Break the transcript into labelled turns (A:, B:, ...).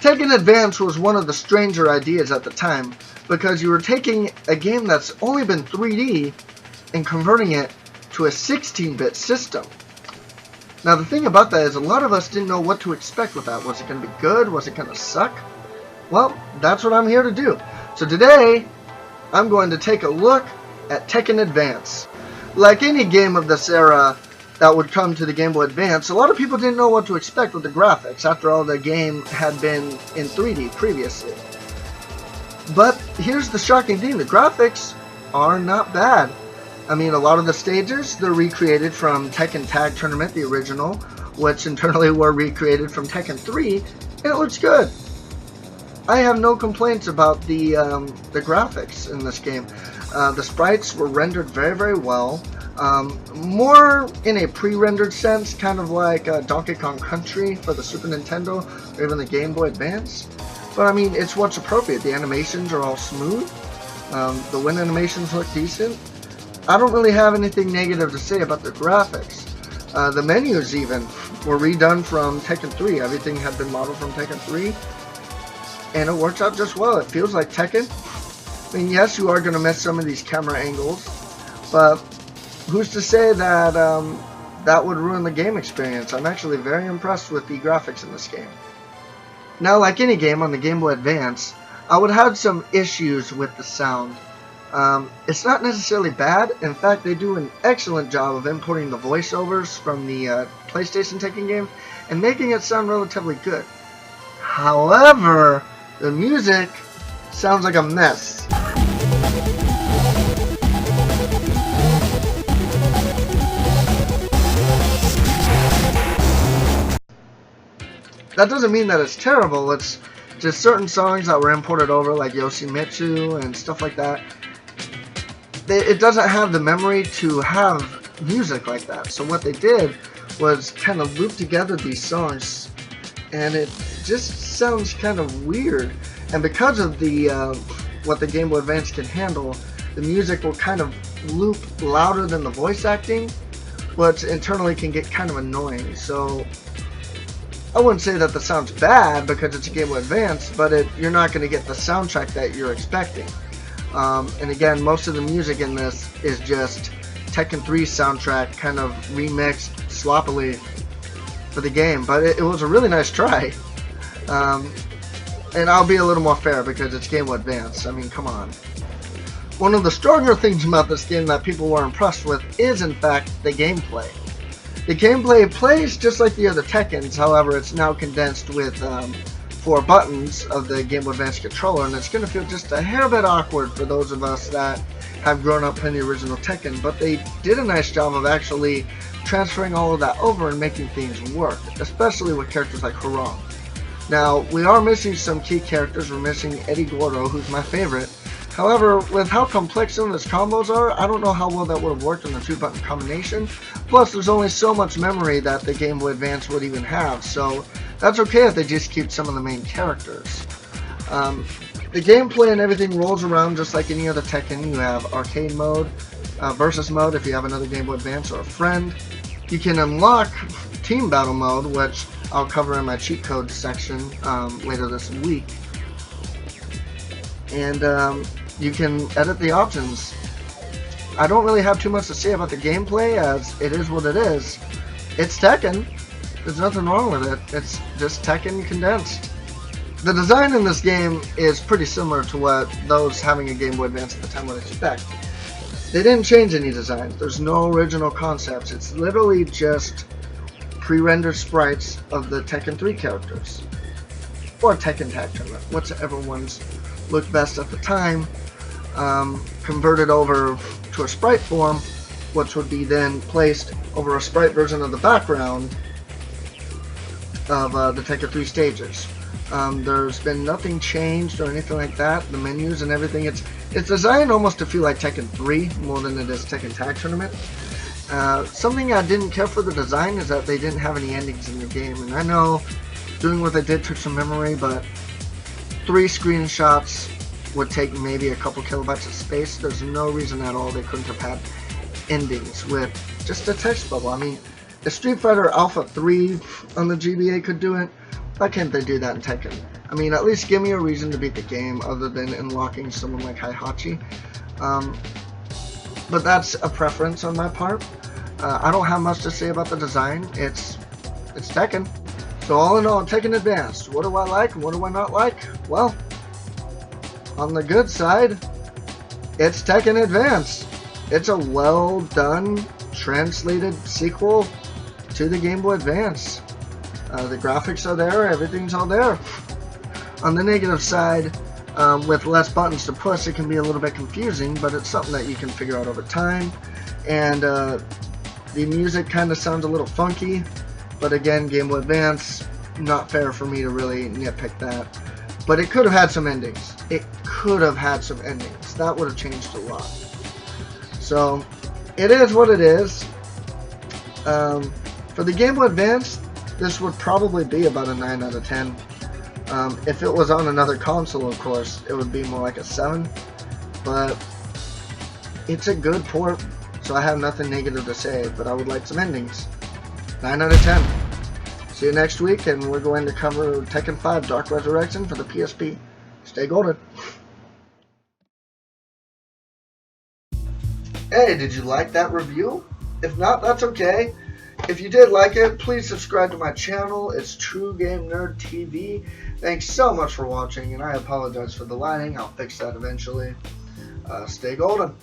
A: Tekken Advance was one of the stranger ideas at the time, because you were taking a game that's only been 3D and converting it to a 16-bit system. Now the thing about that is a lot of us didn't know what to expect with that. Was it going to be good? Was it going to suck? Well, that's what I'm here to do. So today, I'm going to take a look at Tekken Advance. Like any game of this era that would come to the Game Boy Advance, a lot of people didn't know what to expect with the graphics. After all, the game had been in 3D previously. But here's the shocking thing, the graphics are not bad. I mean, a lot of the stages, they're recreated from Tekken Tag Tournament, the original, which internally were recreated from Tekken 3, and it looks good. I have no complaints about the graphics in this game. The sprites were rendered very, very well. More in a pre-rendered sense, kind of like Donkey Kong Country for the Super Nintendo or even the Game Boy Advance. But I mean, it's what's appropriate. The animations are all smooth. The wind animations look decent. I don't really have anything negative to say about the graphics. The menus even were redone from Tekken 3. Everything had been modeled from Tekken 3. And it works out just well. It feels like Tekken. I mean, yes, you are going to miss some of these camera angles. But who's to say that that would ruin the game experience? I'm actually very impressed with the graphics in this game. Now, like any game on the Game Boy Advance, I would have some issues with the sound. It's not necessarily bad. In fact, they do an excellent job of importing the voiceovers from the PlayStation Tekken game and making it sound relatively good. However, the music sounds like a mess. That doesn't mean that it's terrible. It's just certain songs that were imported over, like Yoshimitsu and stuff like that. It doesn't have the memory to have music like that. So what they did was kind of loop together these songs, and it just sounds kind of weird. And because of the what the Game Boy Advance can handle, the music will kind of loop louder than the voice acting, which internally can get kind of annoying. So I wouldn't say that the sound's bad because it's a Game Boy Advance, but you're not going to get the soundtrack that you're expecting. And again, most of the music in this is just Tekken 3's soundtrack kind of remixed sloppily for the game, but it was a really nice try. And I'll be a little more fair because it's Game Boy Advance. I mean, come on. One of the stronger things about this game that people were impressed with is, in fact, the gameplay. The gameplay plays just like the other Tekkens, however, it's now condensed with 4 buttons of the Game Boy Advance controller, and it's going to feel just a hair bit awkward for those of us that have grown up playing the original Tekken, but they did a nice job of actually transferring all of that over and making things work, especially with characters like Hurong. Now, we are missing some key characters. We're missing Eddie Gordo, who's my favorite. However, with how complex some of his combos are, I don't know how well that would have worked in the 2-button combination. Plus, there's only so much memory that the Game Boy Advance would even have, so that's okay if they just keep some of the main characters. The gameplay and everything rolls around just like any other Tekken. You have arcade mode, versus mode if you have another Game Boy Advance or a friend. You can unlock team battle mode, which I'll cover in my cheat code section later this week. And you can edit the options. I don't really have too much to say about the gameplay, as it is what it is. It's Tekken. There's nothing wrong with it. It's just Tekken condensed. The design in this game is pretty similar to what those having a Game Boy Advance at the time would expect. They didn't change any designs. There's no original concepts. It's literally just pre-rendered sprites of the Tekken 3 characters. Or Tekken Tag Tournament, whichever ones looked best at the time, converted over to a sprite form, which would be then placed over a sprite version of the background of the Tekken 3 stages. There's been nothing changed or anything like that. The menus and everything, it's designed almost to feel like Tekken 3 more than it is Tekken Tag Tournament. Something I didn't care for the design is that they didn't have any endings in the game, and I know doing what they did took some memory, but 3 screenshots would take maybe a couple kilobytes of space. There's no reason at all they couldn't have had endings with just a text bubble. I mean, if Street Fighter Alpha 3 on the GBA could do it, Why can't they do that in Tekken? I mean, at least give me a reason to beat the game other than unlocking someone like Heihachi. But that's a preference on my part. I don't have much to say about the design. It's Tekken. So all in all, Tekken Advance. What do I like and what do I not like? Well, on the good side, it's Tekken Advance. It's a well done, translated sequel to the Game Boy Advance. The graphics are there, everything's all there. On the negative side, with less buttons to push, it can be a little bit confusing, but it's something that you can figure out over time. And the music kind of sounds a little funky, but again, Game Boy Advance, not fair for me to really nitpick that. But it could have had some endings. It could have had some endings. That would have changed a lot. So, it is what it is. For the Game Boy Advance, this would probably be about a 9 out of 10. If it was on another console, of course, it would be more like a 7. But it's a good port, so I have nothing negative to say, but I would like some endings. 9 out of 10. See you next week, and we're going to cover Tekken 5 Dark Resurrection for the PSP. Stay golden. Hey, did you like that review? If not, that's okay. If you did like it, please subscribe to my channel. It's True Game Nerd TV. Thanks so much for watching, and I apologize for the lighting. I'll fix that eventually. Stay golden.